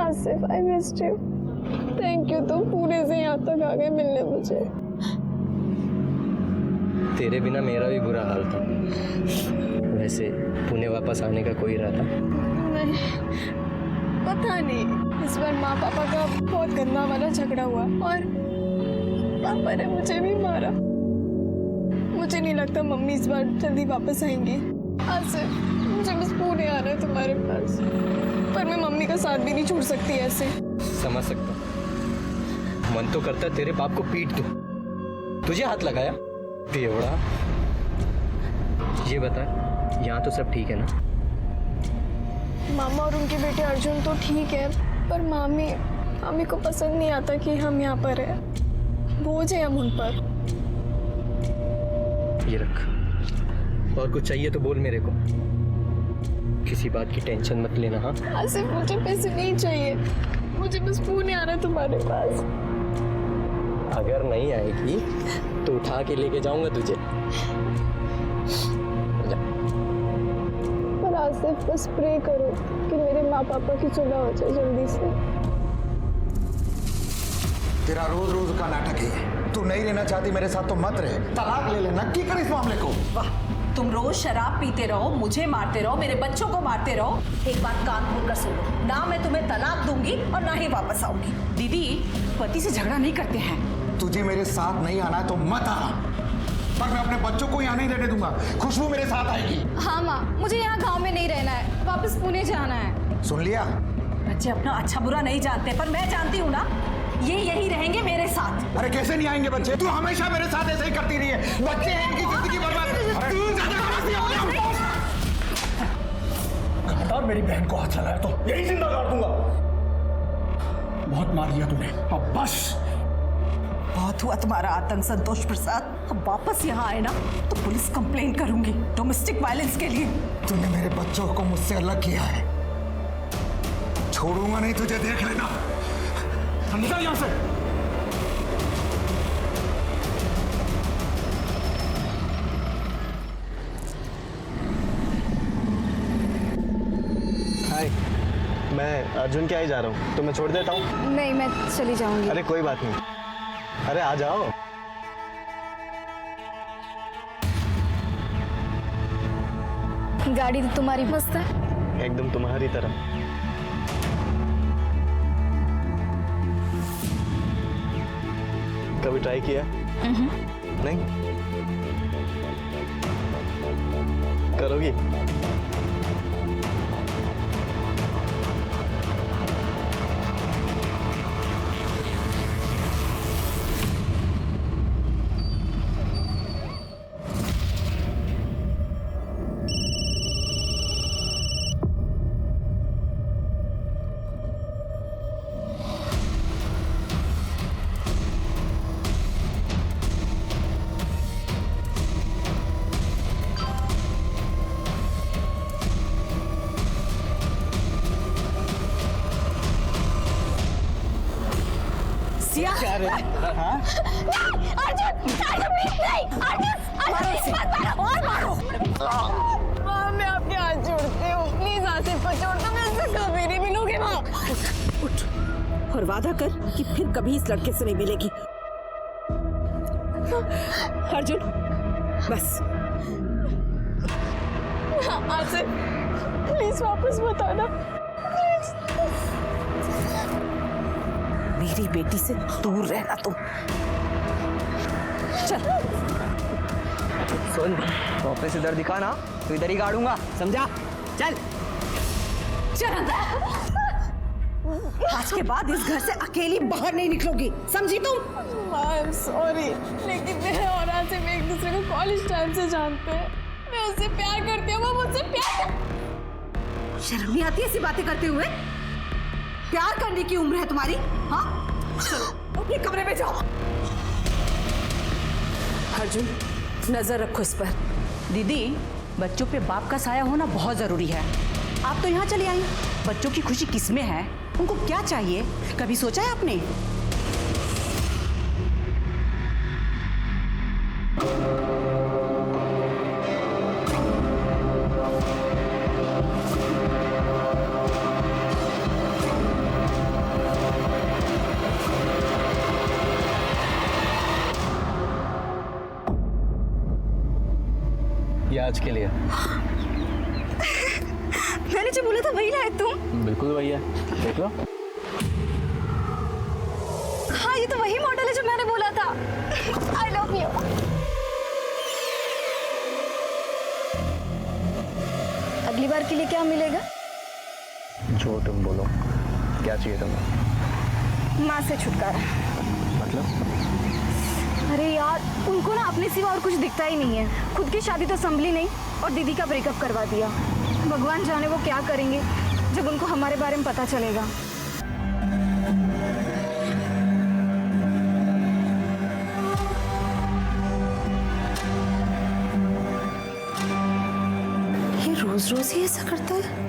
Asif, I missed you. Thank you, तुम पूरे से यहाँ तक आ गए मिलने मुझे। तेरे बिना मेरा भी बुरा हाल था। वैसे पुणे वापस आने का कोई इरादा? नहीं, पता नहीं, इस बार माँ पापा का बहुत गंदा वाला झगड़ा हुआ और पापा ने मुझे भी मारा। मुझे नहीं लगता मम्मी इस बार जल्दी वापस आएंगी। आसिफ, मुझे बस पुणे आना है तुम्हारे पास, पर मैं मम्मी का साथ भी नहीं छोड़ सकती ऐसे। समझ सकता, मन तो करता तेरे बाप को पीट दूं। तुझे हाथ लगाया बेवड़ा। ये बता, यहाँ तो सब ठीक है ना? मामा और उनके बेटे अर्जुन तो ठीक है, पर मामी को पसंद नहीं आता कि हम यहाँ पर हैं। बोझ है हम उन पर। ये रख, और कुछ चाहिए तो बोल मेरे को। किसी बात की टेंशन मत लेना। हाँ आसिफ, मुझे पैसे नहीं चाहिए, मुझे बस पुणे आना है तुम्हारे पास। अगर नहीं आएगी तो उठा के लेके जाऊंगा तुझे। पर आसिफ, बस प्रे करो कि मेरे माँ पापा की सुलह हो जाए जल्दी से। तेरा रोज रोज का नाटक है। तू नहीं रहना चाहती मेरे साथ तो मत रहे, तलाक ले लेना। की कर इस मामले को। वाह, तुम रोज शराब पीते रहो, मुझे मारते रहो, मेरे बच्चों को मारते रहो। एक बात कान खोल कर सुनो, ना मैं तुम्हें तलाक दूंगी और ना ही वापस आऊंगी। दीदी, पति से झगड़ा नहीं करते हैं। तुझे मेरे साथ नहीं आना है तो मत आ, पर मैं अपने बच्चों को यहाँ नहीं रहने दूंगा। खुशबू मेरे साथ आएगी। हाँ माँ, मुझे यहाँ गांव में नहीं रहना है, वापस पुणे जाना है। सुन लिया? बच्चे अपना अच्छा बुरा नहीं जानते, पर मैं जानती हूँ ना, ये यही रहेंगे मेरे साथ। अरे कैसे नहीं आएंगे बच्चे? तू हमेशा मेरे साथ ऐसे ही करती रही है। बच्चे हैं, इनकी जिंदगी बर्बाद। तू ज्यादा समझती है। खबरदार मेरी बहन को हाथ लगाया तो यही जिंदा गाड़ दूंगा। बहुत मार लिया तूने, अब बस। बहुत हुआ तुम्हारा आतंक संतोष प्रसाद। अब वापस यहाँ आए ना तो पुलिस कंप्लेन करूंगी डोमेस्टिक वायलेंस के लिए। तूने मेरे बच्चों को मुझसे अलग किया है, छोड़ूंगा नहीं तुझे, देख लेना। निकल यहाँ से। हाय, मैं अर्जुन के यहाँ ही जा रहा हूँ, तो मैं छोड़ देता हूँ। नहीं, मैं चली जाऊंगी। अरे कोई बात नहीं, अरे आ जाओ। गाड़ी तो तुम्हारी मस्त है। एकदम तुम्हारी तरह। कभी ट्राई किया? नहीं? करोगी? क्या रे? हाँ? माँ, मैं आपके हाथ जोड़ती हूँ, प्लीज आसिफ को छोड़ दो, मैं उससे कभी नहीं मिलूंगी। माँ उठ और वादा कर कि फिर कभी इस लड़के से नहीं मिलेगी। अर्जुन, बस। आसिफ, प्लीज वापस मत आना, प्लीज। मेरी बेटी से दूर रहना तुम। चल। सुन, वापस इधर दिखा ना तो इधर ही गाड़ूंगा, समझा? चल चल अंदर। आज के बाद इस घर से अकेली बाहर नहीं निकलोगी, समझी तुम? आई एम सॉरी, लेकिन मैं और आसिफ एक दूसरे को कॉलेज टाइम से जानते हैं। मैं उससे प्यार करती हूँ, वो मुझसे प्यार शर्म नहीं आती ऐसी बातें करते हुए? प्यार करने की उम्र है तुम्हारी? हाँ, चलो अपने कमरे में जाओ। अर्जुन, नजर रखो इस पर। दीदी, बच्चों पे बाप का साया होना बहुत जरूरी है। आप तो यहाँ चली आई, बच्चों की खुशी किसमें है, उनको क्या चाहिए, कभी सोचा है आपने? आज के लिए। मैंने जो बोला था वही लाए तुम? बिल्कुल भैया, देख लो। हाँ, ये तो वही मॉडल है जो मैंने बोला था। आई लव यू। अगली बार के लिए क्या मिलेगा? जो तुम बोलो। क्या चाहिए तुम्हें? माँ से छुटकारा। मतलब? अरे यार, उनको ना अपने सिवा और कुछ दिखता ही नहीं है। खुद की शादी तो संभली नहीं और दीदी का ब्रेकअप करवा दिया। भगवान जाने वो क्या करेंगे जब उनको हमारे बारे में पता चलेगा। ये रोज रोज ही ऐसा करता है।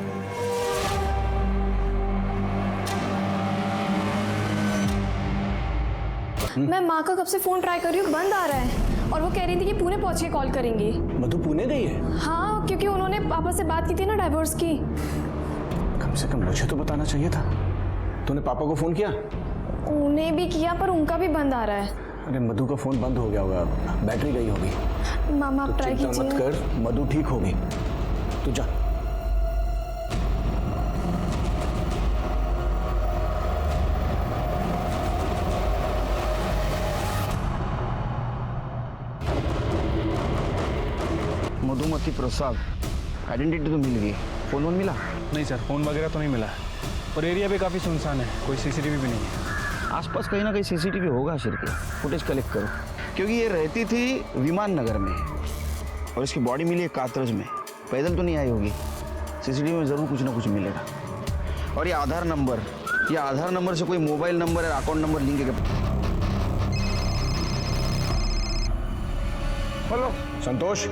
मैं माँ का कब से फोन ट्राई कर रही हूँ, बंद आ रहा है। और वो कह रही थी कि पुणे पहुंच के कॉल करेंगी। मधु पुणे गई है? हाँ, क्योंकि उन्होंने पापा से बात की थी ना डाइवोर्स की। कम से कम मुझे तो बताना चाहिए था। तूने पापा को फोन किया? उन्हें भी किया पर उनका भी बंद आ रहा है। अरे मधु का फोन बंद हो गया होगा, बैटरी गई होगी। मामा आप ट्राई चिंता मत कीजिए। कर, मधु ठीक होगी। तू जा। मधुमती प्रसाद, आइडेंटिटी तो मिल गई, फोन वोन मिला? नहीं सर, फोन वगैरह तो नहीं मिला और एरिया भी काफ़ी सुनसान है, कोई सीसीटीवी भी नहीं है। आसपास कहीं ना कहीं सीसीटीवी होगा शिरके, फुटेज कलेक्ट करो। क्योंकि ये रहती थी विमान नगर में और इसकी बॉडी मिली है कातरज में। पैदल तो नहीं आई होगी। सीसीटीवी में ज़रूर कुछ ना कुछ मिलेगा। और ये आधार नंबर से कोई मोबाइल नंबर या अकाउंट नंबर लिंक है। हेलो संतोष,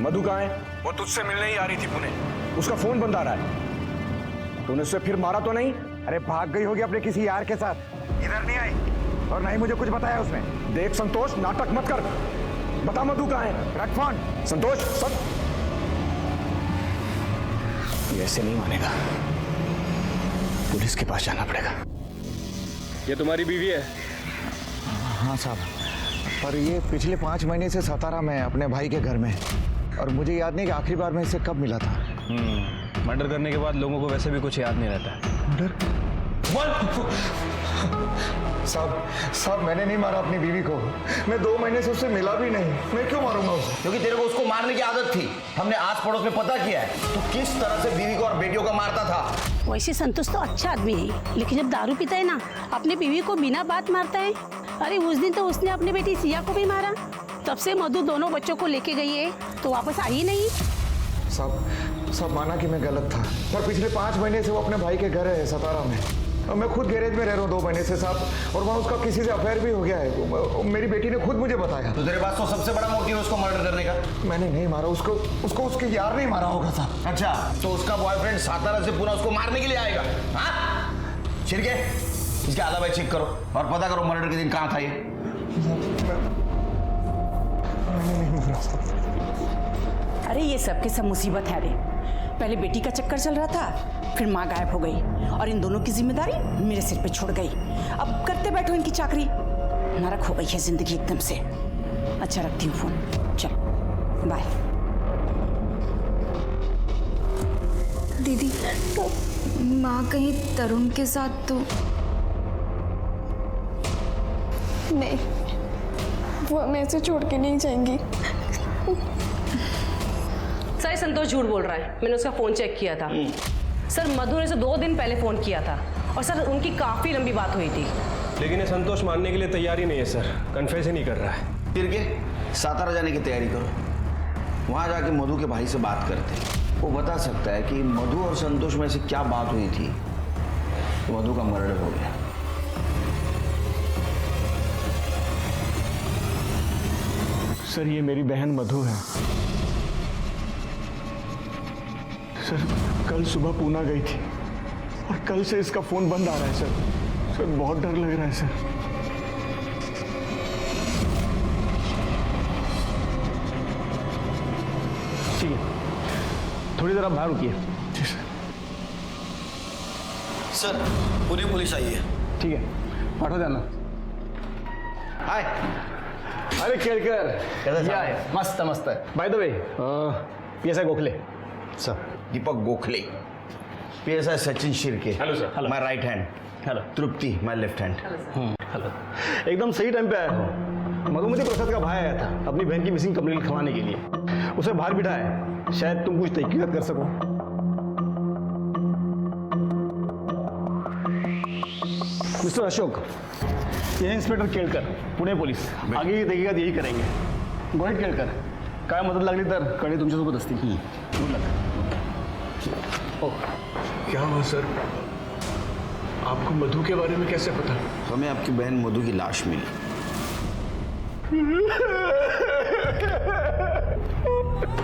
मधु कहाँ है? वो तुझसे मिलने ही आ रही थी पुणे। उसका फोन बंद आ रहा है। तूने उससे फिर मारा तो नहीं? अरे भाग गई होगी अपने किसी यार के साथ, इधर नहीं आई और ना ही मुझे कुछ बताया उसने। देख संतोष, नाटक मत कर, बता मधु कहाँ है? रख फोन। संतोष सब ये ऐसे नहीं मानेगा, पुलिस के पास जाना पड़ेगा। ये तुम्हारी बीवी है? हाँ साहब, पर ये पिछले 5 महीने से सतारा में है अपने भाई के घर में। और मुझे याद नहीं कि आखिरी बार मैं इससे कब मिला था। मर्डर करने के बाद लोगों को वैसे भी कुछ याद नहीं रहता। मर्डर? साहब मैंने नहीं मारा अपनी बीवी को। मैं 2 महीने से उससे मिला भी नहीं। मैं क्यों मारूंगा उसे? क्योंकि तेरे को उसको मारने की आदत थी। हमने आस पड़ोस में पता किया है तो किस तरह से बीवी को और बेटियों को मारता था। वैसे संतोष तो अच्छा आदमी है, लेकिन जब दारू पीता है ना, अपनी बीवी को बिना बात मारता है। अरे उस दिन तो उसने अपनी बेटी सिया को भी मारा। तब से मधु दोनों बच्चों को लेके गई है तो वापस आई नहीं। साहब माना कि मैं गलत था, पर पिछले 5 महीने से वो अपने भाई के घर है सतारा में। और मैं खुद गैरेज में रह रहा हूँ 2 महीने से साहब, और वहाँ उसका किसी से अफेयर भी हो गया है। मेरी बेटी ने खुद मुझे बताया। तो तेरे पास तो सबसे बड़ा मोटिव है उसको मर्डर करने का। मैंने नहीं मारा उसको उसके यार नहीं मारा होगा साहब। अच्छा, तो उसका बॉयफ्रेंड सातारा से पूरा उसको मारने के लिए आएगा? हाँ छिड़के, इसके आधा भाई चेक करो और पता करो मर्डर के दिन कहाँ था ये। मैंने नहीं मारा साहब। अरे ये सब के सब मुसीबत है रे। पहले बेटी का चक्कर चल रहा था, फिर माँ गायब हो गई और इन दोनों की जिम्मेदारी मेरे सिर पे छोड़ गई। अब करते बैठो इनकी चाकरी। नरक हो गई है जिंदगी एकदम से। अच्छा रखती हूँ फोन, चल बाय। दीदी, माँ कहीं तरुण के साथ तो नहीं, वो हमें ऐसे छोड़ के नहीं जाएंगी। सर संतोष झूठ बोल रहा है, मैंने उसका फोन चेक किया था। सर मधु ने 2 दिन पहले फोन किया था और सर उनकी काफी लंबी बात हुई थी। लेकिन ये संतोष मानने के लिए तैयार ही नहीं है सर, कन्फेस ही नहीं कर रहा है। फिर के सातारा जाने की तैयारी करो। वहां जाके मधु के भाई से बात करते, वो बता सकता है कि मधु और संतोष में से क्या बात हुई थी तो मधु का मर्डर हो गया। सर ये मेरी बहन मधु है। सर कल सुबह पूना गई थी और कल से इसका फोन बंद आ रहा है सर बहुत डर लग रहा है सर। ठीक है, थोड़ी देर आप बाहर रुकिए। जी सर पूरी पुलिस आई है। ठीक है, पाठो जाना। हाय। अरे केळकर कैसा या, मस्त मस्त। By the way PSI Gokhale. Sir Deepak Gokhale, PSI Sachin Shirke. Hello sir. Hello. My right hand. Hello. Tripti my left hand. Hello. एकदम सही टाइम पे आया हो। मधुमती प्रसाद का भाई आया था अपनी बहन की मिसिंग कंप्लेंट लिखवाने के लिए। उसे बाहर बिठाया है, शायद तुम कुछ तहकीकात कर सको। मिस्टर अशोक, ये इंस्पेक्टर केळकर, पुणे पोलीस। आगे की तहकीकात यही करेंगे। गोहेड केळकर, काय मदत लागली तर कळे तुमच्यासोबत असतील। Good luck. क्या हुआ सर? आपको मधु के बारे में कैसे पता? हमें आपकी बहन मधु की लाश मिली।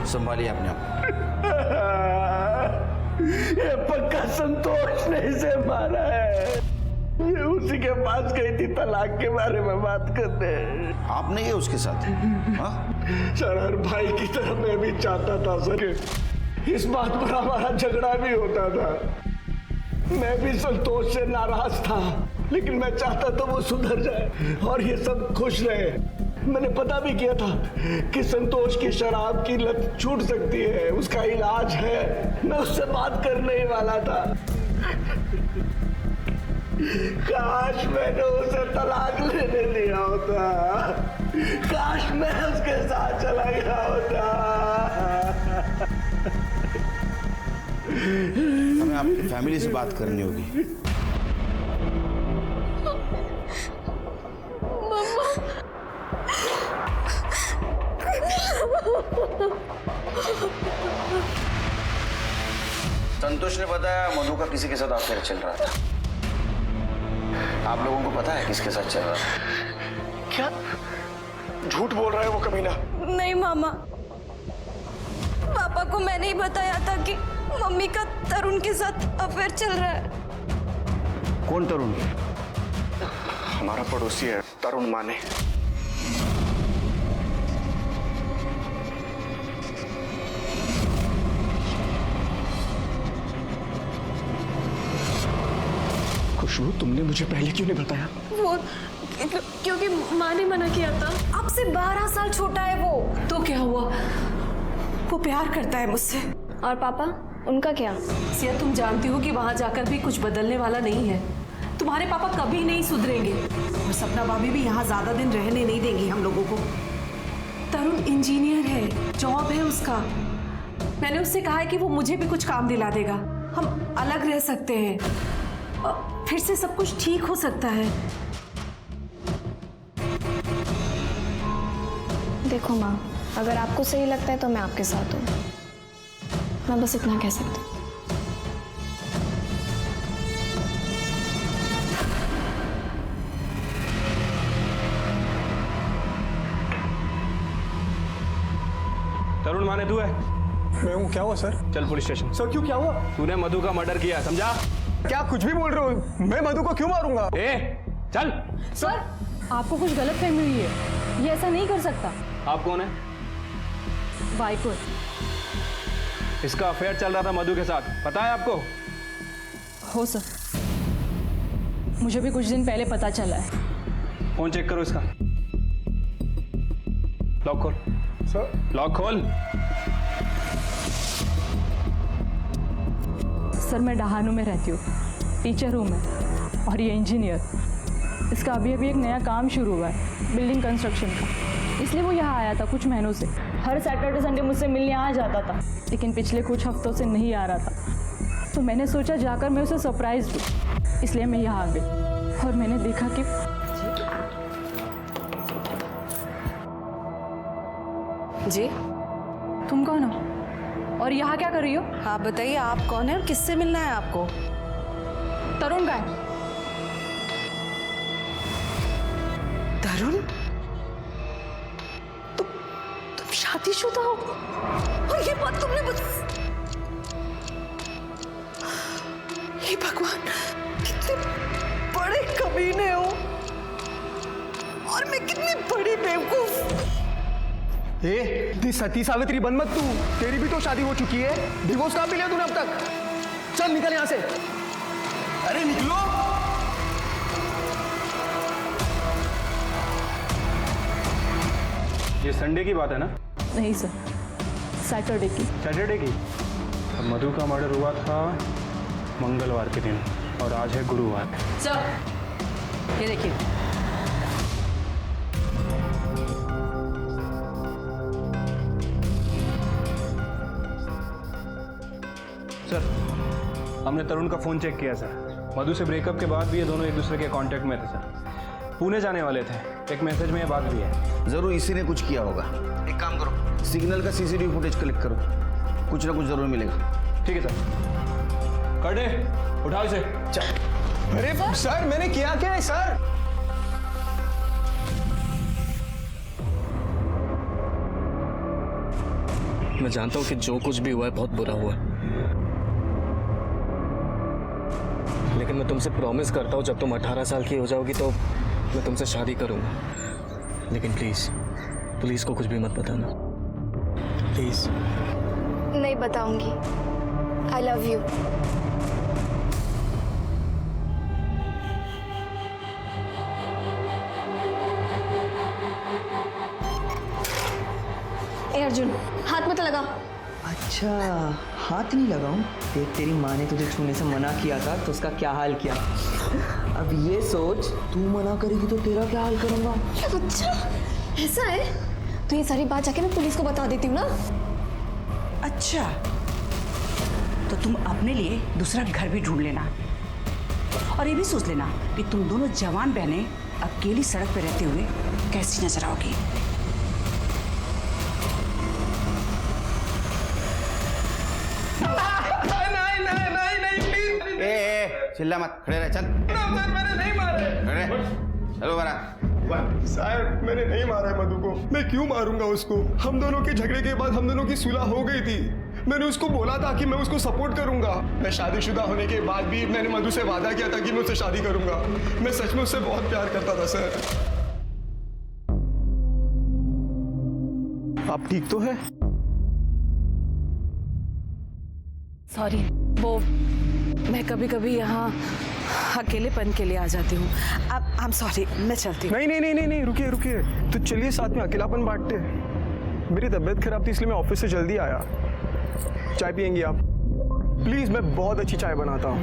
संभालिए अपने आप। ये पक्का संतोष ने इसे मारा है। ये उसी के पास गई थी तलाक के बारे में बात करने। आप नहीं है उसके साथ? हाँ? सर हर भाई की तरह मैं भी चाहता था सर, इस बात पर हमारा झगड़ा भी होता था। मैं भी संतोष से नाराज था, लेकिन मैं चाहता था वो सुधर जाए और ये सब खुश रहे। मैंने पता भी किया था कि संतोष की शराब की लत छूट सकती है, उसका इलाज है। मैं उससे बात करने ही वाला था। काश मैंने उसे तलाक लेने दिया होता, काश मैं उसके साथ चला गया होता। हमें आपकी फैमिली से बात करनी होगी। संतोष ने बताया मधु का किसी के साथ अफेयर चल रहा था। आप लोगों को पता है किसके साथ चल रहा था? क्या झूठ बोल रहा है वो कमीना? नहीं मामा, पापा को मैंने ही बताया था कि मम्मी का तरुण के साथ अफेयर चल रहा है। कौन तरुण? हमारा पड़ोसी है तरुण माने। खुशबू, तुमने मुझे पहले क्यों नहीं बताया? वो क्योंकि माँ ने मना किया था। आपसे 12 साल छोटा है वो। तो क्या हुआ? वो प्यार करता है मुझसे। और पापा, उनका क्या? सिया, तुम जानती हो कि वहां जाकर भी कुछ बदलने वाला नहीं है। तुम्हारे पापा कभी नहीं सुधरेंगे और सपना भाभी भी यहाँ ज्यादा दिन रहने नहीं देंगी हम लोगों को। तरुण इंजीनियर है, जॉब है उसका। मैंने उससे कहा है कि वो मुझे भी कुछ काम दिला देगा, हम अलग रह सकते हैं और फिर से सब कुछ ठीक हो सकता है। देखो माँ, अगर आपको सही लगता है तो मैं आपके साथ हूँ। मैं बस इतना कह सकती हूँ। तरुण माने तू है? मैं हूँ। क्या हुआ सर? चल पुलिस स्टेशन। सर क्यों, क्या हुआ? तूने मधु का मर्डर किया, समझा? क्या कुछ भी बोल रहे हो? मैं मधु को क्यों मारूंगा? चल। सर, आपको कुछ गलत फहमी हुई है, ये ऐसा नहीं कर सकता। आप कौन है? भाई को इसका अफेयर चल रहा था मधु के साथ, पता है आपको? हो सर, मुझे भी कुछ दिन पहले पता चला है। फोन चेक करो इसका। लॉक खोल। सर लॉक खोल। सर, मैं डहानू में रहती हूँ, टीचर हूँ मैं, और ये इंजीनियर। इसका अभी अभी एक नया काम शुरू हुआ है, बिल्डिंग कंस्ट्रक्शन का, इसलिए वो यहाँ आया था कुछ महीनों से। हर सैटरडे संडे मुझसे मिलने आ जाता था, लेकिन पिछले कुछ हफ्तों से नहीं आ रहा था। तो मैंने सोचा जाकर मैं उसे सरप्राइज दूँ, इसलिए मैं यहाँ आ गई और मैंने देखा कि जी, तुम कौन हो और यहाँ क्या कर रही हो? हाँ बताइए, आप कौन है और किससे मिलना है आपको? तरुण का है। तरुण? तुम शादीशुदा हो और ये बात तुमने हे भगवान, कितने बड़े कमीने हो और मैं कितनी बड़ी बेवकूफ। सती सावित्री बन मत तू, तेरी भी तो शादी हो चुकी है। डिवोर्स कहाँ पे लिया तूने अब तक? चल निकल यहाँ से। अरे निकलो। ये संडे की बात है ना? नहीं सर, सैटरडे की। सैटरडे की? अब मधु का मर्डर हुआ था मंगलवार के दिन और आज है गुरुवार। सर ये देखिए, सर हमने तरुण का फ़ोन चेक किया सर। मधु से ब्रेकअप के बाद भी ये दोनों एक दूसरे के कांटेक्ट में थे सर। पुणे जाने वाले थे, एक मैसेज में ये बात भी है। जरूर इसी ने कुछ किया होगा। एक काम करो, सिग्नल का सीसीटीवी फुटेज कलेक्ट करो, कुछ ना कुछ जरूर मिलेगा। ठीक है सर। कर दे, उठाओ इसे। अरे सर मैंने किया क्या है सर? मैं जानता हूँ कि जो कुछ भी हुआ है बहुत बुरा हुआ है, लेकिन मैं तुमसे प्रॉमिस करता हूँ जब तुम 18 साल की हो जाओगी तो मैं तुमसे शादी करूँगा। लेकिन प्लीज़ पुलिस को कुछ भी मत बताना, प्लीज़। नहीं बताऊंगी। I love you. ए अर्जुन, हाथ मत लगा। अच्छा, हाथ नहीं लगाऊं? देख, तेरी माँ ने तुझे छूने से मना किया था तो उसका क्या हाल किया। अब ये सोच, तू मना करेगी तो तेरा क्या हाल करूंगा। अच्छा ऐसा है, तो ये सारी बात जाके मैं पुलिस को बता देती हूँ ना। अच्छा तो तुम अपने लिए दूसरा घर भी ढूंढ लेना, और ये भी सोच लेना कि तुम दोनों जवान बहनें अकेली सड़क पर रहते हुए कैसी नजर आओगी। चिल्ला मत, खड़े रह, चल। मैंने नहीं मारा। चलो बरा। साहब मैंने नहीं मारा है मधु को। मैं क्यों मारूंगा उसको? हम दोनों के झगड़े के बाद हम दोनों की सुलह हो गई थी। मैंने उसको बोला था कि मैं उसको सपोर्ट करूंगा। मैं शादीशुदा होने के बाद भी मैंने मधु से वादा किया था कि मैं उससे शादी करूंगा। मैं सच में उससे बहुत प्यार करता था सर। आप ठीक तो है? सॉरी, वो मैं कभी कभी यहाँ अकेलेपन के लिए आ जाती हूँ। अब आई एम सॉरी, मैं चलती हूँ। नहीं, रुकिए रुकिए। तो चलिए साथ में अकेलापन बांटते। मेरी तबीयत खराब थी इसलिए मैं ऑफिस से जल्दी आया। चाय पियेंगी आप? प्लीज, मैं बहुत अच्छी चाय बनाता हूँ।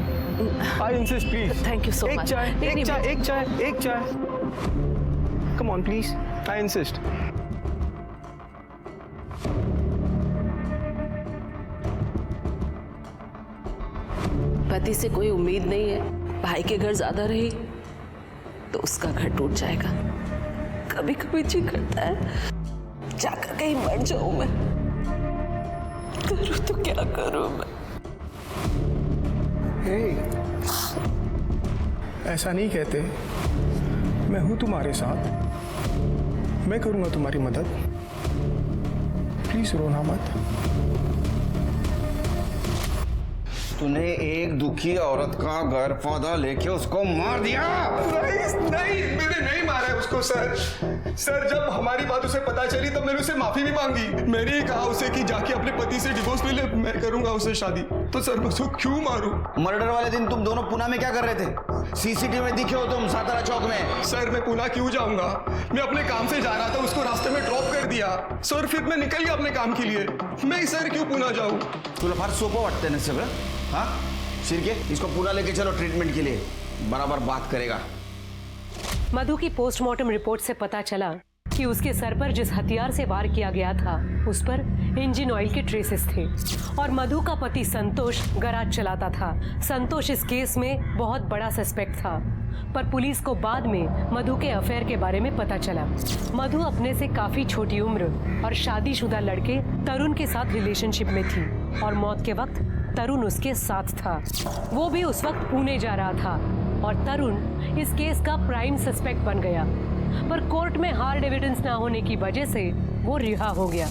I insist please. Thank you so much. एक चाय। Come on please, I insist. पति से कोई उम्मीद नहीं है, भाई के घर ज्यादा रही तो उसका घर टूट जाएगा। कभी कभी जी करता है जाकर कहीं मर जाऊं मैं। करूं तो क्या करूं मैं? ऐसा नहीं कहते। मैं हूं तुम्हारे साथ, मैं करूंगा तुम्हारी मदद। प्लीज रोना मत। तूने एक दुखी औरत का घर पौधा लेके उसको मार दिया। नहीं, मैंने नहीं मारा है उसको सर। सर जब हमारी बात उसे पता चली तब मैंने उसे माफी भी मांगी। मैंने ही कहा उसे कि जाके अपने पति से डिवोर्स ले ले, मैं करूंगा उससे शादी। तो सर मैं उसको क्यों मारूं? मर्डर वाले दिन तुम दोनों पुणे में क्या कर रहे थे? सीसीटीवी में दिखे हो तुम सातारा चौक में। सर मैं पुणे क्यों जाऊंगा? मैं अपने काम से जा रहा था, उसको रास्ते में ड्रॉप कर दिया सर, फिर मैं निकल गया अपने काम के लिए। मैं सर क्यों पुणे जाऊं? तुला फार सोपं वाटतंय ना सगळं? हाँ शिर्के, इसको पुणे लेके चलो ट्रीटमेंट के लिए, बराबर बात करेगा। मधु की पोस्टमार्टम रिपोर्ट से पता चला कि उसके सर पर जिस हथियार से वार किया गया था उस पर इंजन ऑयल के ट्रेसेस थे और मधु का पति संतोष गैराज चलाता था। संतोष इस केस में बहुत बड़ा सस्पेक्ट था, पर पुलिस को बाद में मधु के अफेयर के बारे में पता चला। मधु अपने से काफी छोटी उम्र और शादीशुदा लड़के तरुण के साथ रिलेशनशिप में थी और मौत के वक्त तरुण उसके साथ था। वो भी उस वक्त पुणे जा रहा था और तरुण इस केस का प्राइम सस्पेक्ट बन गया, पर कोर्ट में हार्ड एविडेंस ना होने की वजह से वो रिहा हो गया।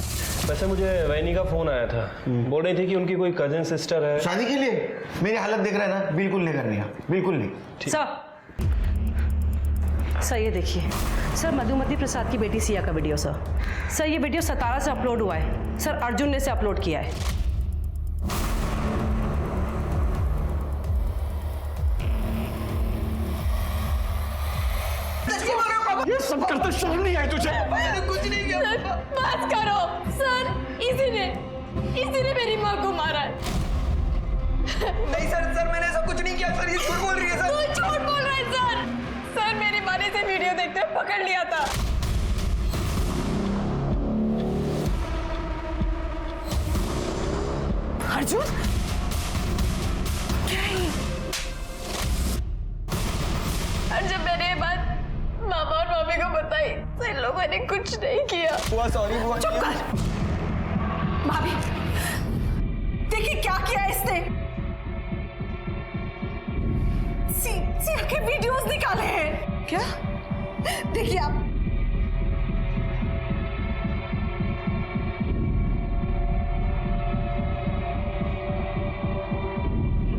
वैसे मुझे वैनी का फोन आया था, बोल रही थी कि उनकी कोई कजिन सिस्टर है। शादी के लिए? मेरी हालत देख रहे हैं ना, बिल्कुल नहीं करनी है, बिल्कुल नहीं। सर ये देखिए सर, मधुमती प्रसाद की बेटी सिया का वीडियो सर ये वीडियो सतारा से अपलोड हुआ है सर, अर्जुन ने से अपलोड किया है। ये सब करते शर्म नहीं आई तुझे? मैंने कुछ नहीं किया। सर बात करो सर, इसी ने इसी ने मेरी माँ को मारा है। नहीं सर मैंने ऐसा कुछ नहीं किया सर, ये झूठ बोल रही है सर। तू झूठ बोल रहा है सर। सर मेरी माँ ने इसे वीडियो देखते हुए पकड़ लिया था। अर्जुन क्या है? और जब मैंने ये बात मामा और मामी को बताई तो इन लोगों ने कुछ नहीं किया। बुआ सॉरी बुआ। चुप कर। भाभी देखिए क्या किया इसने। सिया के वीडियोस निकाले हैं। क्या? देखिए आप।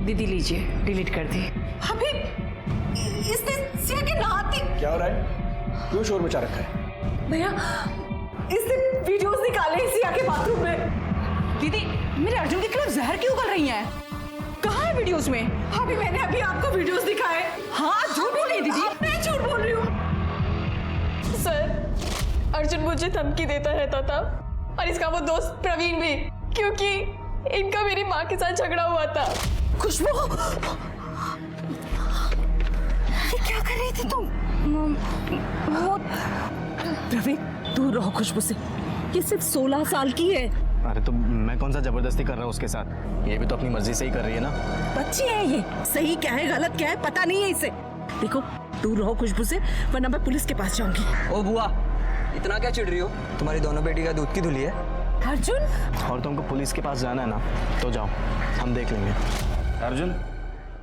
दीदी लीजिए, डिलीट कर दी। अभी इसने सिया के नहाती। क्या हो रहा है? क्यों शोर मचा रखा है? भैया इसने वीडियोस निकाले हैं सिया के बाथरूम में। दीदी मेरे अर्जुन के खिलाफ जहर क्यों उगल रही हैं? कहाँ है वीडियोस में? अभी मैंने अभी आपको वीडियोस दिखाए। हाँ झूठ बोल रही है दीदी। मैं झूठ बोल रही हूँ। सर अर्जुन मुझे धमकी देता रहता था और इसका वो दोस्त प्रवीण भी, क्योंकि इनका मेरी माँ के साथ झगड़ा हुआ था। खुशबू क्या कर रही थी तुम? वो प्रवीण दूर रहो खुशबू से, ये सिर्फ 16 साल की है। अरे तो मैं कौन सा जबरदस्ती कर रहा हूँ उसके साथ? ये भी तो अपनी मर्जी से ही कर रही है ना। बच्ची है ये, सही क्या है गलत क्या है पता नहीं है इसे। देखो दूर रहो खुशबू से, वरना मैं पुलिस के पास जाऊंगी। ओ बुआ इतना क्या चिढ़ रही हो? तुम्हारी दोनों बेटी का दूध की धुली है। अर्जुन और तुमको पुलिस के पास जाना है ना तो जाओ, हम देख लेंगे। अर्जुन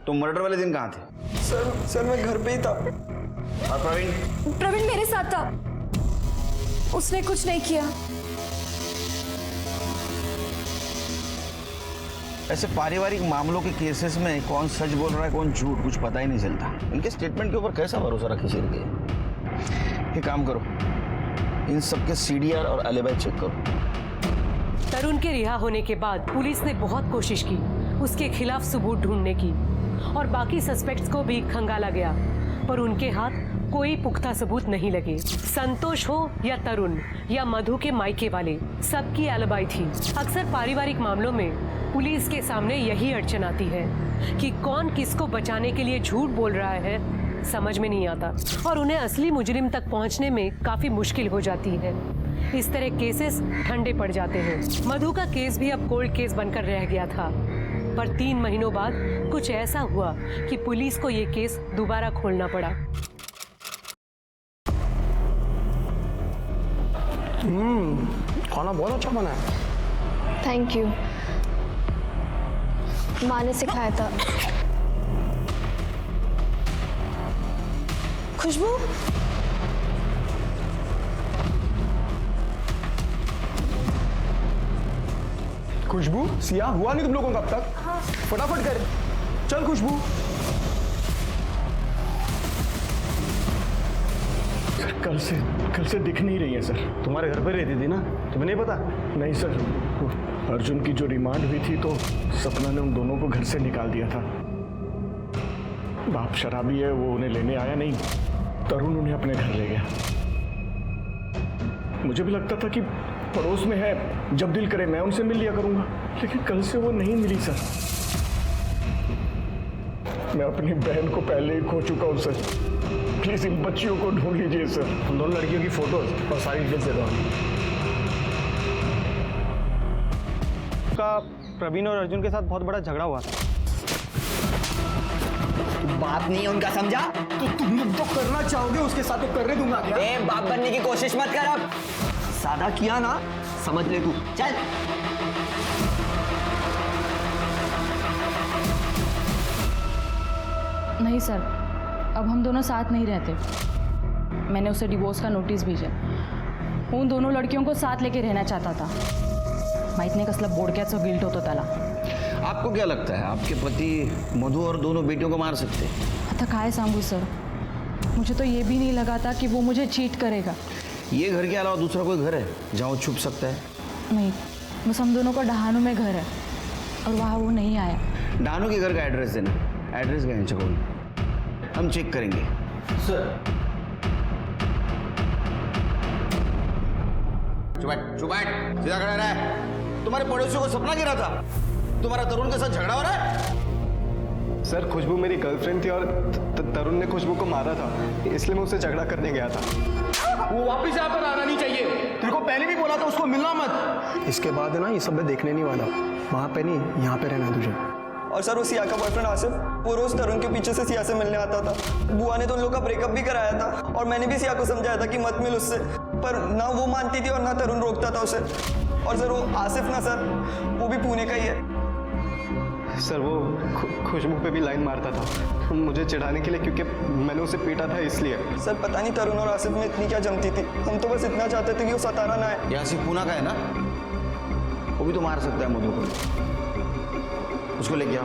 तुम मर्डर वाले दिन कहाँ थे? सर मैं घर पे ही था। और प्रवीण? प्रवीण मेरे साथ था, उसने कुछ नहीं किया। ऐसे पारिवारिक मामलों के केसेस में कौन सच बोल रहा है कौन झूठ कुछ पता ही नहीं चलता। इनके स्टेटमेंट के ऊपर कैसा भरोसा रखे शेर के? ये काम करो, इन सबके सीडीआर और एलिबाई चेक करो। तरुण के रिहा होने के बाद पुलिस ने बहुत कोशिश की उसके खिलाफ सबूत ढूंढने की और बाकी सस्पेक्ट्स को भी खंगाला गया, पर उनके हाथ कोई पुख्ता सबूत नहीं लगे। संतोष हो या तरुण या मधु के मायके वाले, सबकी एलिबाई थी। अक्सर पारिवारिक मामलों में पुलिस के सामने यही अड़चन आती है कि कौन किसको बचाने के लिए झूठ बोल रहा है, समझ में नहीं आता और उन्हें असली मुजरिम तक पहुंचने में काफी मुश्किल हो जाती है। इस तरह केसेस ठंडे पड़ जाते हैं। मधु का केस भी अब कोल्ड केस बनकर रह गया था, पर 3 महीनों बाद कुछ ऐसा हुआ कि पुलिस को ये केस दोबारा खोलना पड़ा। खाना बहुत अच्छा बना है। थैंक यू, माँ ने सिखाया था। खुशबू खुशबू सिया हुआ नहीं तुम लोगों का अब तक? हाँ। फटाफट कर, चल खुशबू। कल से दिख नहीं रही है सर। तुम्हारे घर पे रहती थी ना, तुम्हें नहीं पता? नहीं सर, अर्जुन की जो रिमांड हुई थी तो सपना ने उन दोनों को घर से निकाल दिया था। बाप शराबी है, वो उन्हें लेने आया नहीं, तरुण उन्हें अपने घर ले गया। मुझे भी लगता था कि पड़ोस में है, जब दिल करे मैं उनसे मिल लिया करूंगा, लेकिन कल से वो नहीं मिली सर। मैं अपनी बहन को पहले ही खो चुका हूं सर। प्लीज इन बच्चियों को ढूंढ लीजिए सर। उन दोनों लड़कियों की फोटोज और सारी डिटेल्स दे दो। का प्रवीण और अर्जुन के साथ बहुत बड़ा झगड़ा हुआ था। बाप नहीं है उनका, समझा? तो तुम लोग तो करना चाहोगे उसके साथ, तो करने दूंगा क्या? ए, बाप बनने की कोशिश मत कर। अब सादा किया ना, समझ ले तू। चल नहीं सर, अब हम दोनों साथ नहीं रहते। मैंने उसे डिवोर्स का नोटिस भेजा। उन दोनों लड़कियों को साथ लेके रहना चाहता था। माहित नाही कसला बोडक्याचं गिल्ट होतं त्याला। आपको क्या लगता है आपके पति मधु और दोनों बेटियों को मार सकते? आता काय सांगू सर, मुझे तो ये भी नहीं लगा था कि वो मुझे चीट करेगा। ये घर के अलावा दूसरा कोई घर है जहाँ वो छुप सकता है? नहीं, बस हम दोनों का डहानू में घर है और वहाँ वो नहीं आया। डानू के घर का एड्रेस देना। एड्रेस क्या है चकोल, हम चेक करेंगे। सर चुप बैठ, सीधा खड़ा रह। तुम्हारे पड़ोसियों को सपना गिरा था तुम्हारा तरुण के साथ झगड़ा हो रहा है। सर खुशबू मेरी गर्लफ्रेंड थी और तरुण ने खुशबू को मारा था, इसलिए मैं उससे झगड़ा करने गया था। वो वापस यहाँ पर आना नहीं चाहिए, तेरे को पहले भी बोला था उसको मिलना मत। इसके बाद है ना ये सब मैं देखने नहीं वाला, वहाँ पे नहीं यहाँ पे रहना है तुझे। और सर वो सिया का बॉयफ्रेंड आसिफ वो रोज तरुण के पीछे से सिया से मिलने आता था। बुआ ने तो उन लोग का ब्रेकअप भी कराया था और मैंने भी सिया को समझाया था कि मत मिल उससे, पर ना वो मानती थी और ना तरुण रोकता था उसे। और सर वो आसिफ ना सर वो भी पुणे का ही है। सर वो खुशबू पे भी लाइन मारता था मुझे चिढ़ाने के लिए, क्योंकि मैंने उसे पीटा था इसलिए। सर पता नहीं तरुण और आसिफ में इतनी क्या जमती थी, हम तो बस इतना चाहते थे कि वो सतारा ना आए। ये आसिफ पूना का है ना, वो भी तो मार सकता है मधु को, उसको लेके आओ।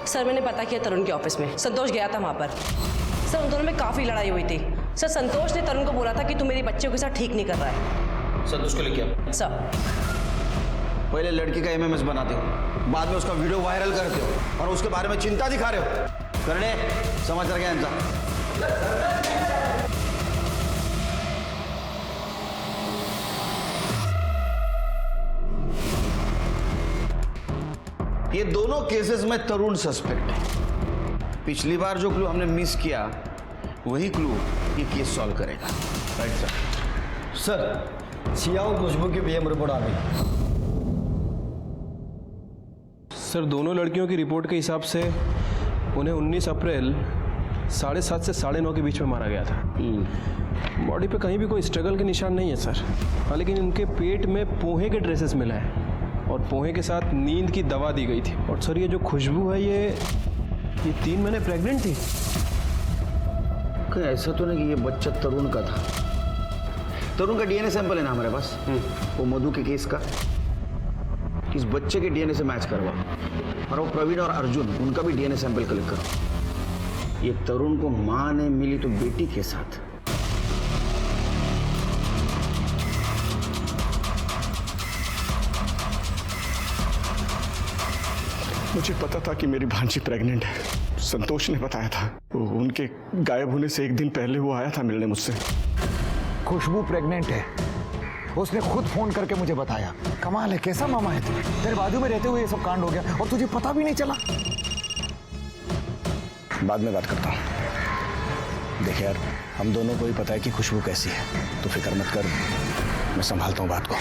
सर मैंने पता किया तरुण के ऑफिस में, संतोष गया था वहाँ पर। सर उन दोनों में काफ़ी लड़ाई हुई थी। सर संतोष ने तरुण को बोला था कि तू मेरी बच्चियों के साथ ठीक नहीं कर रहा है। संतोष को लेके आओ। सर पहले लड़की का एमएमएस बनाते हो, बाद में उसका वीडियो वायरल करते हो और उसके बारे में चिंता दिखा रहे हो। करने समाचार क्या इनका? ये दोनों केसेस में तरुण सस्पेक्ट है। पिछली बार जो क्लू हमने मिस किया वही क्लू ये केस सॉल्व करेगा। Right sir. सर सिया और खुशबू की पीएम रिपोर्ट आ गई। सर दोनों लड़कियों की रिपोर्ट के हिसाब से उन्हें 19 अप्रैल 7:30 से 9:30 के बीच में मारा गया था। बॉडी पे कहीं भी कोई स्ट्रगल के निशान नहीं है सर। हाँ लेकिन इनके पेट में पोहे के ड्रेसेस मिला है और पोहे के साथ नींद की दवा दी गई थी। और सर ये जो खुशबू है ये 3 महीने प्रेग्नेंट थी। कहीं ऐसा तो नहीं कि ये बच्चा तरुण का था? तरुण का डीएनए सैंपल है ना हमारे पास, वो मधु के केस का। इस बच्चे के डीएनए से मैच करवा और वो प्रवीण और अर्जुन उनका भी डीएनए सैंपल कलेक्ट करो। ये तरुण को मां ने मिली तो बेटी के साथ। मुझे पता था कि मेरी भांजी प्रेग्नेंट है, संतोष ने बताया था। उनके गायब होने से एक दिन पहले वो आया था मिलने मुझसे। खुशबू प्रेग्नेंट है, उसने खुद फोन करके मुझे बताया। कमाल है, कैसा मामा है तू, तेरे बाजू में रहते हुए ये सब कांड हो गया और तुझे पता भी नहीं चला। बाद में बात करता हूँ। देख यार, हम दोनों को ही पता है कि खुशबू कैसी है, तो फिक्र मत कर, मैं संभालता हूँ बात को।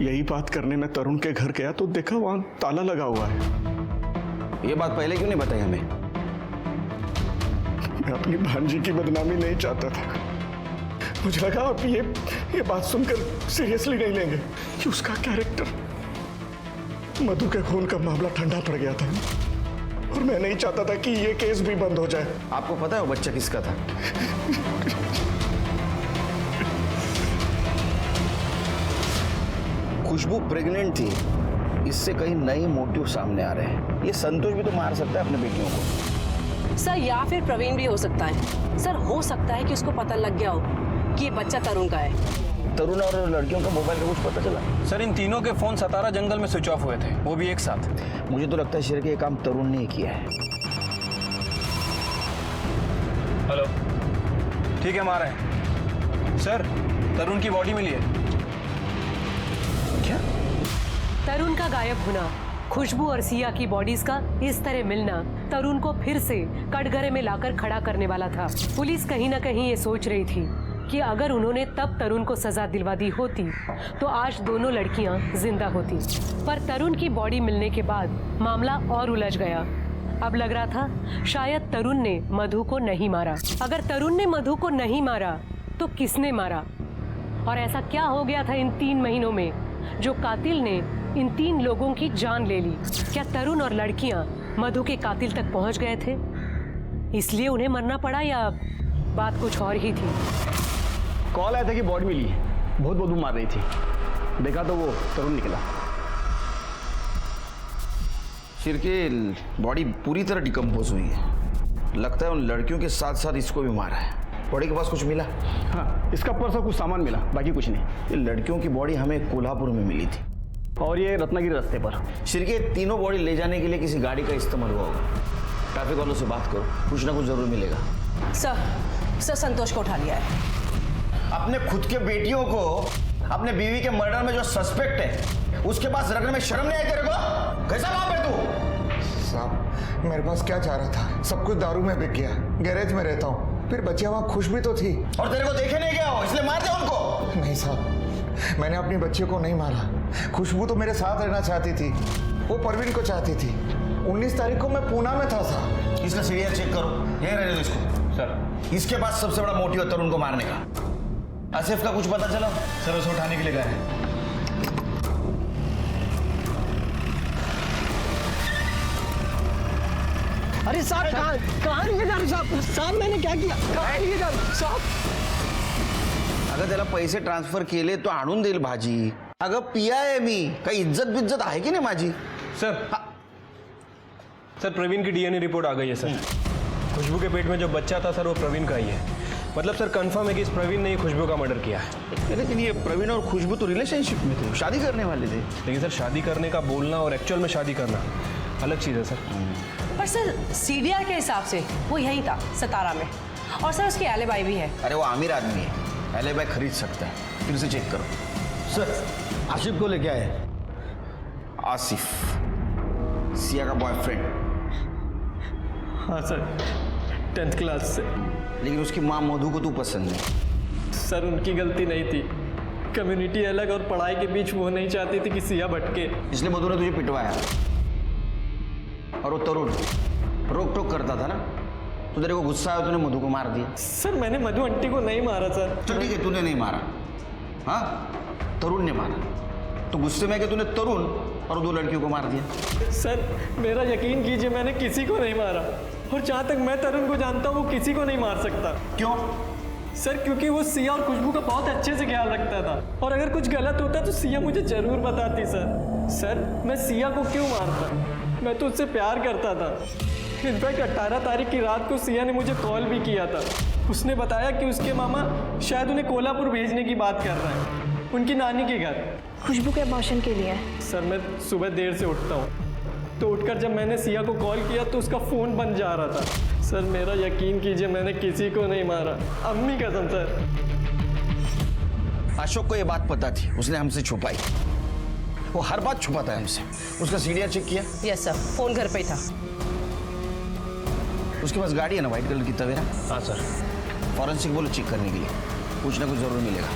यही बात करने में तरुण के घर गया तो देखा वहां ताला लगा हुआ है। ये बात पहले क्यों नहीं बताई हमें? मैं अपनी भांजी की बदनामी नहीं चाहता था। मुझे लगा आप ये बात सुनकर सीरियसली नहीं लेंगे कि उसका कैरेक्टर, मधु के खून का मामला ठंडा पड़ गया था और मैं नहीं चाहता था कि ये केस भी बंद हो जाए। आपको पता है वो बच्चा किसका था? खुशबू प्रेग्नेंट थी, इससे कहीं नए मोटिव सामने आ रहे हैं। ये संतोष भी तो मार सकता है अपने बेटियों को। सर या फिर प्रवीण भी हो सकता है। सर हो सकता है कि उसको पता लग गया हो कि ये बच्चा तरुण का है। तरुण और लड़कियों का मोबाइल का कुछ पता चला? सर इन तीनों के फोन सतारा जंगल में स्विच ऑफ हुए थे, वो भी एक साथ। मुझे तो लगता है शेर के ये काम तरुण ने किया है। हेलो, ठीक है, मारा है सर। तरुण की बॉडी मिली है। क्या? तरुण का गायब होना, खुशबू और सिया की बॉडीज का इस तरह मिलना तरुण को फिर से कटघरे में लाकर खड़ा करने वाला था। पुलिस कहीं ना कहीं ये सोच रही थी कि अगर उन्होंने तब तरुण को सजा दिलवा दी होती तो आज दोनों लड़कियां जिंदा होती। पर तरुण की बॉडी मिलने के बाद मामला और उलझ गया। अब लग रहा था शायद तरुण ने मधु को नहीं मारा। अगर तरुण ने मधु को नहीं मारा तो किसने मारा? और ऐसा क्या हो गया था इन 3 महीनों में जो कातिल ने इन 3 लोगों की जान ले ली? क्या तरुण और लड़कियां मधु के कातिल तक पहुंच गए थे, इसलिए उन्हें मरना पड़ा, या बात कुछ और ही थी? कॉल आया था कि बॉडी मिली है, बहुत बदबू मार रही थी। देखा तो वो तरुण निकला। शेर की बॉडी पूरी तरह डिकम्पोज हुई है। लगता है उन लड़कियों के साथ साथ इसको भी मारा है। बॉडी के पास कुछ मिला? हाँ, इसका पर्स और कुछ सामान मिला, बाकी कुछ नहीं। ये लड़कियों की बॉडी हमें कोल्हापुर में मिली थी और ये रत्नागिरी रास्ते पर। शेर के तीनों बॉडी ले जाने के लिए किसी गाड़ी का इस्तेमाल हुआ होगा। ट्रैफिक वालों से बात करो, कुछ ना कुछ जरूर मिलेगा। सर संतोष को उठा लिया है। अपने खुद के बेटियों को अपने बीवी के मर्डर में जो सस्पेक्ट है उसके पास रखने में शर्म नहीं आई तेरे को? कैसा बाप है तू? साहब मेरे पास क्या चाह रहा था, सब कुछ दारू में बिक गया। गैरेज में रहता हूँ, फिर बच्चियां वहाँ खुश भी तो थी। और तेरे को देखे नहीं गया हो इसलिए मार दिया उनको? नहीं साहब, मैंने अपनी बच्ची को नहीं मारा। खुशबू तो मेरे साथ रहना चाहती थी, वो परवीन को चाहती थी। 19 तारीख को मैं पूना में था साहब। इसका सीरियल चेक करो, यही रहने दो इसको। सर इसके पास सबसे बड़ा मोटिव है तरुण को मारने का। आसिफ का कुछ पता चला? सर उसे उठाने के लिए गए हैं। अरे साहब कहाँ लिए जा रहे साहब? साहब मैंने क्या किया? कहाँ लिए जा रहे साहब? अगं त्याला पैसे ट्रान्सफर केले तो आणून देईल भाजी. अगं पिया आहे मी, काही इज्जत बिज्जत आहे की नाही माझी? सर प्रवीण की डीएनए रिपोर्ट आ गई है सर. खुशबू के पेट में जो बच्चा था सर वो प्रवीण का ही है. मतलब सर कंफर्म है कि इस प्रवीण ने ही खुशबू का मर्डर किया है. लेकिन ये प्रवीण और खुशबू तो रिलेशनशिप में थे, शादी करने वाले थे. लेकिन सर शादी करने का बोलना और एक्चुअल में शादी करना अलग चीज़ है सर. पर सर सीडीआर के हिसाब से वो यहीं था सतारा में, और सर उसकी एलिबाई भी है. अरे वो अमीर आदमी है, एलिबाई खरीद सकता है. फिर से चेक करो. सर आसिफ को लेके आए. आसिफ सिया का बॉयफ्रेंड? हाँ सर, 10th क्लास से. लेकिन उसकी माँ मधु को तू पसंद नहीं. सर उनकी गलती नहीं थी. कम्युनिटी अलग और पढ़ाई के बीच वो नहीं चाहती थी कि सिया भटके, इसलिए मधु ने तुझे पिटवाया. और वो तरुण रोक टोक करता था ना, तो तेरे को गुस्सा आया, तूने मधु को मार दिया. सर मैंने मधु आंटी को नहीं मारा सर. चल ठीक है, तूने नहीं मारा, हाँ तरुण ने मारा. तो गुस्से में कि तूने तरुण और 2 लड़कियों को मार दिया. सर मेरा यकीन कीजिए, मैंने किसी को नहीं मारा. और जहाँ तक मैं तरुण को जानता हूँ वो किसी को नहीं मार सकता. क्यों? सर क्योंकि वो सिया और खुशबू का बहुत अच्छे से ख्याल रखता था, और अगर कुछ गलत होता तो सिया मुझे जरूर बताती. सर मैं सिया को क्यों मारता? मैं तो उससे प्यार करता था. इनफैक्ट 18 तारीख की रात को सिया ने मुझे कॉल भी किया था. उसने बताया कि उसके मामा शायद उन्हें कोल्हापुर भेजने की बात कर रहे हैं, उनकी नानी के घर. खुशबू के अबॉर्शन के लिए. सर मैं सुबह देर से उठता हूँ, तो उठकर जब मैंने सिया को कॉल किया तो उसका फ़ोन बंद जा रहा था. सर मेरा यकीन कीजिए, मैंने किसी को नहीं मारा, अम्मी कसम सर. अशोक को ये बात पता थी, उसने हमसे छुपाई. वो हर बात छुपाता है हमसे. उसका सीडीआर चेक किया? यस सर, फोन घर पे ही था. उसके पास गाड़ी है ना व्हाइट कलर की तवेरा? हाँ सर. फॉरेंसिक बोलो चेक करने के लिए, कुछ ना कुछ जरूर मिलेगा.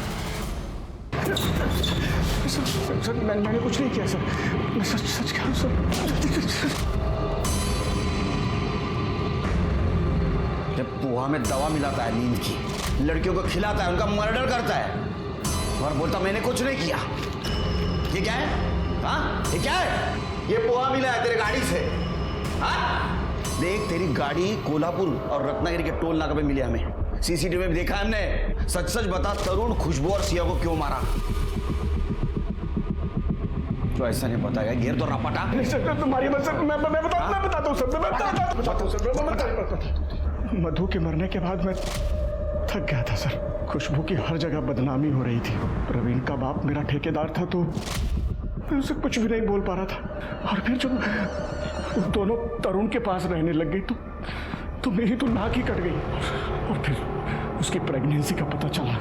सर मैंने कुछ नहीं किया सर, मैं सच कह रहा हूँ सर. जब पोहा में दवा मिलाता है नींद की, लड़कियों को खिलाता है, उनका मर्डर करता है, और बोलता मैंने कुछ नहीं किया. ये क्या है? हाँ ये क्या है? ये पोहा मिला है तेरे गाड़ी से. हाँ देख, तेरी गाड़ी कोल्हापुर और रत्नागिरी के टोल नाका पे मिली हमें. सीसीटीवी में भी देखा हमने. सच सच बता, तरुण खुशबू और सिया को क्यों मारा? तो ऐसा नहीं बताया, घेर तो रपटा. सर तुम्हारी मत सर, मैं बताता हूँ सर, मैं बताता हूँ सर. मधु के मरने के बाद मैं थक गया था सर. खुशबू की हर जगह बदनामी हो रही थी. प्रवीण का बाप मेरा ठेकेदार था, तो मैं उसे कुछ भी नहीं बोल पा रहा था. और फिर जब उन दोनों तरुण के पास रहने लग गई तो मेरी तो नाक ही कट गई. और फिर उसकी प्रेगनेंसी का पता चला,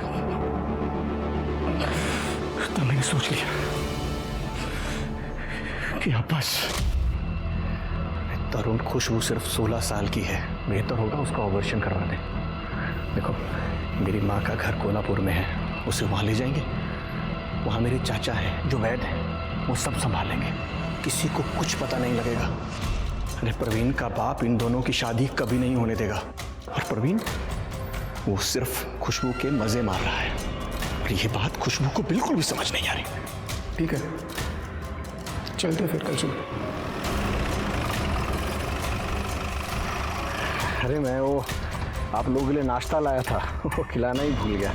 तब मैंने सोच लिया कि अब बस. तरुण खुशबू सिर्फ 16 साल की है, बेहतर होगा उसका ऑपरेशन करवा दें. देखो मेरी माँ का घर कोल्हापुर में है, उसे वहाँ ले जाएंगे. वहाँ मेरे चाचा है जो वैद्य है, वो सब संभालेंगे. किसी को कुछ पता नहीं लगेगा. अरे प्रवीण का बाप इन दोनों की शादी कभी नहीं होने देगा. और प्रवीण वो सिर्फ खुशबू के मजे मार रहा है, और ये बात खुशबू को बिल्कुल भी समझ नहीं आ रही. ठीक है, चलते फिर कल सुबह. अरे मैं वो आप लोगों के लिए नाश्ता लाया था, वो खिलाना ही भूल गया.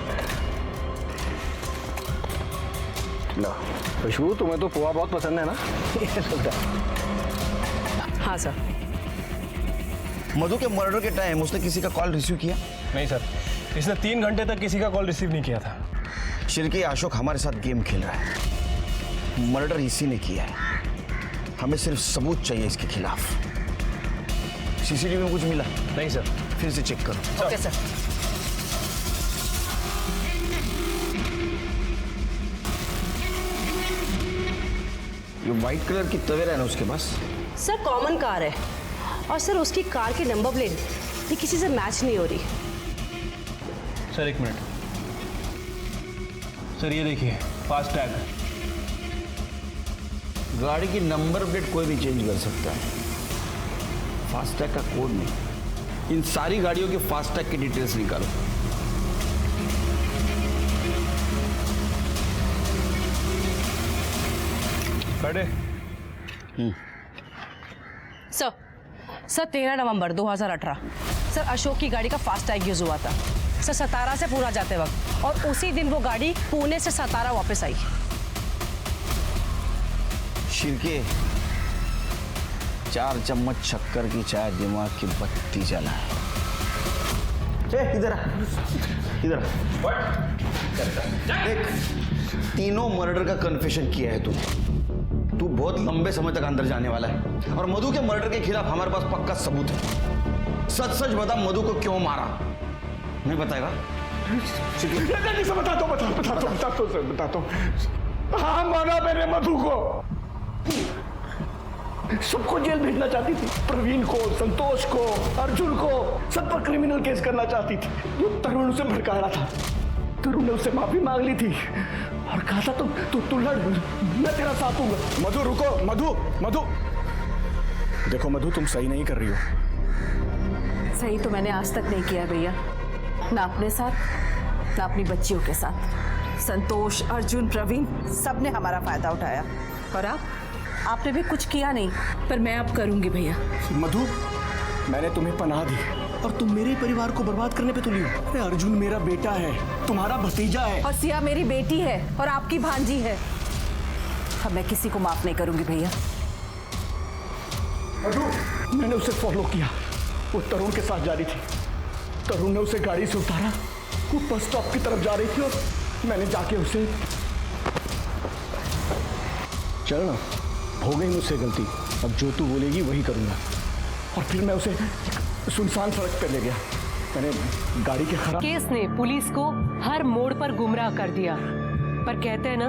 लो खुशबू, तुम्हें तो पोहा बहुत पसंद है ना? हाँ सर. मधु के मर्डर के टाइम उसने किसी का कॉल रिसीव किया? नहीं सर, इसने 3 घंटे तक किसी का कॉल रिसीव नहीं किया था. शिरके अशोक हमारे साथ गेम खेल रहा है. मर्डर इसी ने किया है. हमें सिर्फ सबूत चाहिए इसके खिलाफ. सीसीटीवी में कुछ मिला? नहीं सर. फिर से चेक करो. Okay sir. ये वाइट कलर की तवेरा है ना उसके पास? सर कॉमन कार है और सर उसकी कार की नंबर प्लेट भी किसी से मैच नहीं हो रही। सर एक मिनट सर, ये देखिए फास्ट टैग। गाड़ी की नंबर प्लेट कोई भी चेंज कर सकता है, फास्टैग का कोड नहीं। इन सारी गाड़ियों के फास्टैग की डिटेल्स निकालो। बैठे। सर 13 नवंबर 2018 सर अशोक की गाड़ी का फास्टैग यूज हुआ था सर, सतारा से पूरा जाते वक्त, और उसी दिन वो गाड़ी पुणे से सतारा वापस आई। शिरके 4 चम्मच शक्कर की चाय दिमाग की बत्ती जलाए। इधर इधर देख, तीनों मर्डर का कन्फेशन किया है तू बहुत लंबे समय तक अंदर जाने वाला है, और मधु के मर्डर के खिलाफ हमारे पास पक्का सबूत है। सच सच बता, मधु को क्यों मारा? नहीं बताएगा? बताता हूँ। हाँ, मारा मैंने मधु को। सबको जेल भेजना चाहती थी, प्रवीण को, संतोष को, अर्जुन को, सब पर क्रिमिनल केस करना चाहती थी। जो तरुण उसे भड़का रहा था, तरुण ने उससे माफी मांग ली थी और कहा था तू लड़, मैं तेरा साथ दूंगा। मधु रुको, मधु देखो मधु, तुम सही नहीं कर रही हो। सही तो मैंने आज तक नहीं किया भैया, ना अपने साथ ना अपनी बच्चियों के साथ। संतोष, अर्जुन, प्रवीण सब ने हमारा फायदा उठाया, और आपने भी कुछ किया नहीं, पर मैं अब करूंगी भैया। मधु, मैंने तुम्हें पनाह दी और तुम मेरे परिवार को बर्बाद करने पे तुली हो। अरे अर्जुन मेरा बेटा है, तुम्हारा भतीजा है, और सिया मेरी बेटी है और आपकी भांजी है। अब मैं किसी को माफ नहीं करूंगी भैया। मधु, मैंने उसे फॉलो किया, वो तरुण के साथ जा रही थी। तरुण ने उसे गाड़ी से उतारा, वो बस स्टॉप की तरफ जा रही थी और मैंने जाके उसे। चल ना, हो गई मुझसे गलती, अब जो तू बोलेगी वही करूंगा। और फिर मैं उसे सुनसान सड़क पे ले गया, मैंने गाड़ी के खराब। केस ने पुलिस को हर मोड़ पर गुमराह कर दिया, पर कहते हैं ना,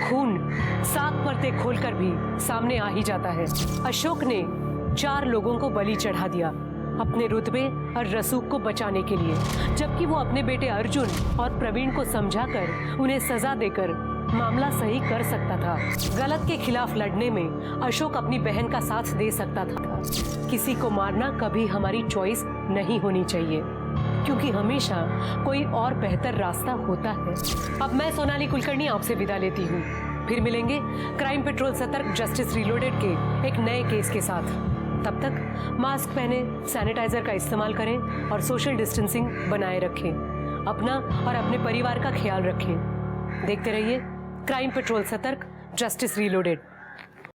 खून 7 परतें खोलकर भी सामने आ ही जाता है। अशोक ने 4 लोगों को बलि चढ़ा दिया अपने रुतबे और रसूख को बचाने के लिए, जबकि वो अपने बेटे अर्जुन और प्रवीण को समझाकर उन्हें सजा देकर मामला सही कर सकता था। गलत के खिलाफ लड़ने में अशोक अपनी बहन का साथ दे सकता था। किसी को मारना कभी हमारी चॉइस नहीं होनी चाहिए, क्योंकि हमेशा कोई और बेहतर रास्ता होता है। अब मैं सोनाली कुलकर्णी आपसे विदा लेती हूँ, फिर मिलेंगे क्राइम पेट्रोल सतर्क जस्टिस रीलोडेड के एक नए केस के साथ। तब तक मास्क पहने, सैनिटाइजर का इस्तेमाल करें और सोशल डिस्टेंसिंग बनाए रखें। अपना और अपने परिवार का ख्याल रखें। देखते रहिए क्राइम पेट्रोल सतर्क जस्टिस रीलोडेड।